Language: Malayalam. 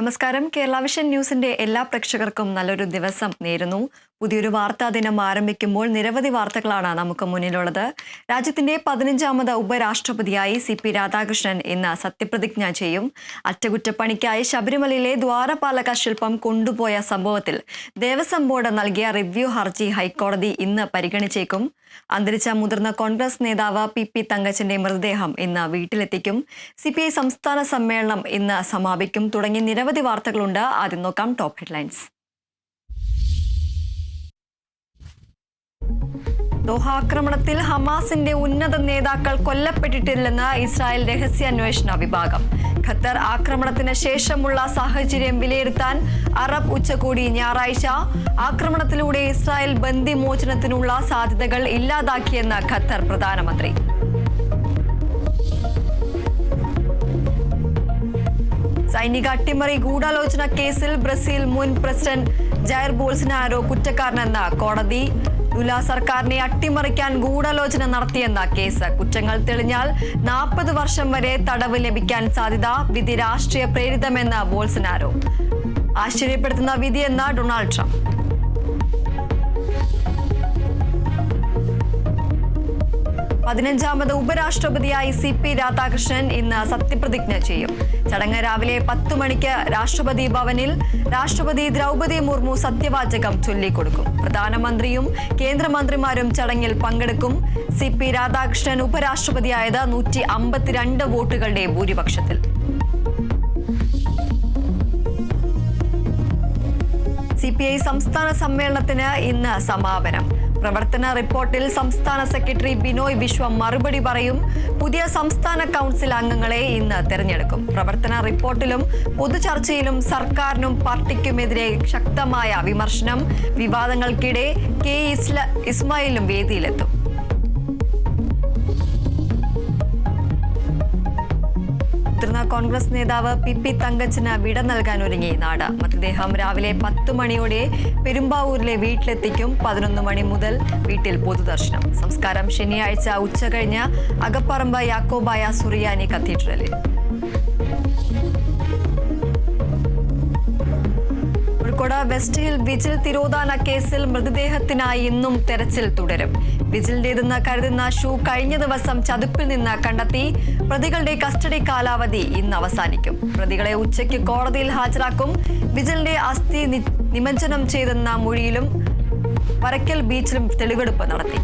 നമസ്കാരം. കേരള വിഷൻ ന്യൂസിന്റെ എല്ലാ പ്രേക്ഷകർക്കും നല്ലൊരു ദിവസം നേരുന്നു. പുതിയൊരു വാർത്താ ദിനം ആരംഭിക്കുമ്പോൾ നിരവധി വാർത്തകളാണ് നമുക്ക് മുന്നിലുള്ളത്. രാജ്യത്തിന്റെ 15ാമത് ഉപരാഷ്ട്രപതിയായി CP രാധാകൃഷ്ണൻ ഇന്ന് സത്യപ്രതിജ്ഞ ചെയ്യും. അറ്റകുറ്റപ്പണിക്കായി ശബരിമലയിലെ ദ്വാരപാലക ശില്പം കൊണ്ടുപോയ സംഭവത്തിൽ ദേവസ്വം ബോർഡ് നൽകിയ റിവ്യൂ ഹർജി ഹൈക്കോടതി ഇന്ന് പരിഗണിച്ചേക്കും. അന്തരിച്ച മുതിർന്ന കോൺഗ്രസ് നേതാവ് PP തങ്കച്ചന്റെ മൃതദേഹം ഇന്ന് വീട്ടിലെത്തിക്കും. CPI സംസ്ഥാന സമ്മേളനം ഇന്ന് സമാപിക്കും. തുടങ്ങി നിരവധി വാർത്തകളുണ്ട്. ആദ്യം നോക്കാം ടോപ്പ് ഹെഡ്ലൈൻസ്. ദോഹ ആക്രമണത്തിൽ ഹമാസിന്റെ ഉന്നത നേതാക്കൾ കൊല്ലപ്പെട്ടിട്ടില്ലെന്ന് ഇസ്രായേൽ രഹസ്യാന്വേഷണ വിഭാഗം. ഖത്തർ ആക്രമണത്തിന് ശേഷമുള്ള സാഹചര്യം വിലയിരുത്താൻ അറബ് ഉച്ചകോടി ഞായറാഴ്ച. ആക്രമണത്തിലൂടെ ഇസ്രായേൽ ബന്ദിമോചനത്തിനുള്ള സാധ്യതകൾ ഇല്ലാതാക്കിയെന്ന് ഖത്തർ പ്രധാനമന്ത്രി. സൈനിക അട്ടിമറി ഗൂഢാലോചന കേസിൽ ബ്രസീൽ മുൻ പ്രസിഡന്റ് ജയർ ബോൾസനാരോ കുറ്റക്കാരനെന്ന് കോടതി. ലുല സർക്കാരിനെ അട്ടിമറിക്കാൻ ഗൂഢാലോചന നടത്തിയെന്ന കേസ്. കുറ്റങ്ങൾ തെളിഞ്ഞാൽ 40 വർഷം വരെ തടവ് ലഭിക്കാൻ സാധ്യത. വിധി രാഷ്ട്രീയ പ്രേരിതമെന്ന് ബോൾസനാരോ. ആശ്ചര്യപ്പെടുത്തുന്ന വിധിയെന്ന് ഡൊണാൾഡ് ട്രംപ്. പതിനഞ്ചാമത് ഉപരാഷ്ട്രപതിയായി CP രാധാകൃഷ്ണൻ ഇന്ന് സത്യപ്രതിജ്ഞ ചെയ്യും. ചടങ്ങ് രാവിലെ 10 മണിക്ക് രാഷ്ട്രപതി ഭവനിൽ രാഷ്ട്രപതി ദ്രൗപദി മുർമു സത്യവാചകം ചൊല്ലിക്കൊടുക്കും. പ്രധാനമന്ത്രിയും കേന്ദ്രമന്ത്രിമാരും ചടങ്ങിൽ പങ്കെടുക്കും. CP രാധാകൃഷ്ണൻ ഉപരാഷ്ട്രപതിയായത് 152 വോട്ടുകളുടെ ഭൂരിപക്ഷത്തിൽ. CPI സംസ്ഥാന സമ്മേളനത്തിന് ഇന്ന് സമാപനം. പ്രവർത്തന റിപ്പോർട്ടിൽ സംസ്ഥാന സെക്രട്ടറി ബിനോയ് വിശ്വം മറുപടി പറയും. പുതിയ സംസ്ഥാന കൗൺസിൽ അംഗങ്ങളെ ഇന്ന് തെരഞ്ഞെടുക്കും. പ്രവർത്തന റിപ്പോർട്ടിലും പൊതുചർച്ചയിലും സർക്കാരിനും പാർട്ടിക്കുമെതിരെ ശക്തമായ വിമർശനം. വിവാദങ്ങൾക്കിടെ K ഇസ്മായിലും വേദിയിലെത്തും. മുതിർന്ന കോൺഗ്രസ് നേതാവ് PP തങ്കച്ചന് വിട നൽകാൻ ഒരുങ്ങി നാട്. മൃതദേഹം രാവിലെ 10 മണിയോടെ പെരുമ്പാവൂരിലെ വീട്ടിലെത്തിക്കും. 11 മണി മുതൽ വീട്ടിൽ പൊതുദർശനം. സംസ്കാരം ശനിയാഴ്ച ഉച്ചകഴിഞ്ഞ് അകപ്പറമ്പ് യാക്കോബായ സുറിയാനി കത്തീഡ്രലിൽ. കോഴിക്കോട് വെസ്റ്റ് ഹിൽ വിജിൽ തിരോധാന കേസിൽ മൃതദേഹത്തിനായി ഇന്നും തെരച്ചിൽ തുടരും. വിജിലിന്റേതെന്ന് കരുതുന്ന ഷൂ കഴിഞ്ഞ ദിവസം ചതുപ്പിൽ നിന്ന് കണ്ടെത്തി. പ്രതികളുടെ കസ്റ്റഡി കാലാവധി ഇന്ന് അവസാനിക്കും. പ്രതികളെ ഉച്ചയ്ക്ക് കോടതിയിൽ ഹാജരാക്കും. വിജിലിന്റെ അസ്ഥി നിമജ്ജനം ചെയ്തെന്ന മൊഴിയിലും വരക്കൽ ബീച്ചിലും തെളിവെടുപ്പ് നടത്തി.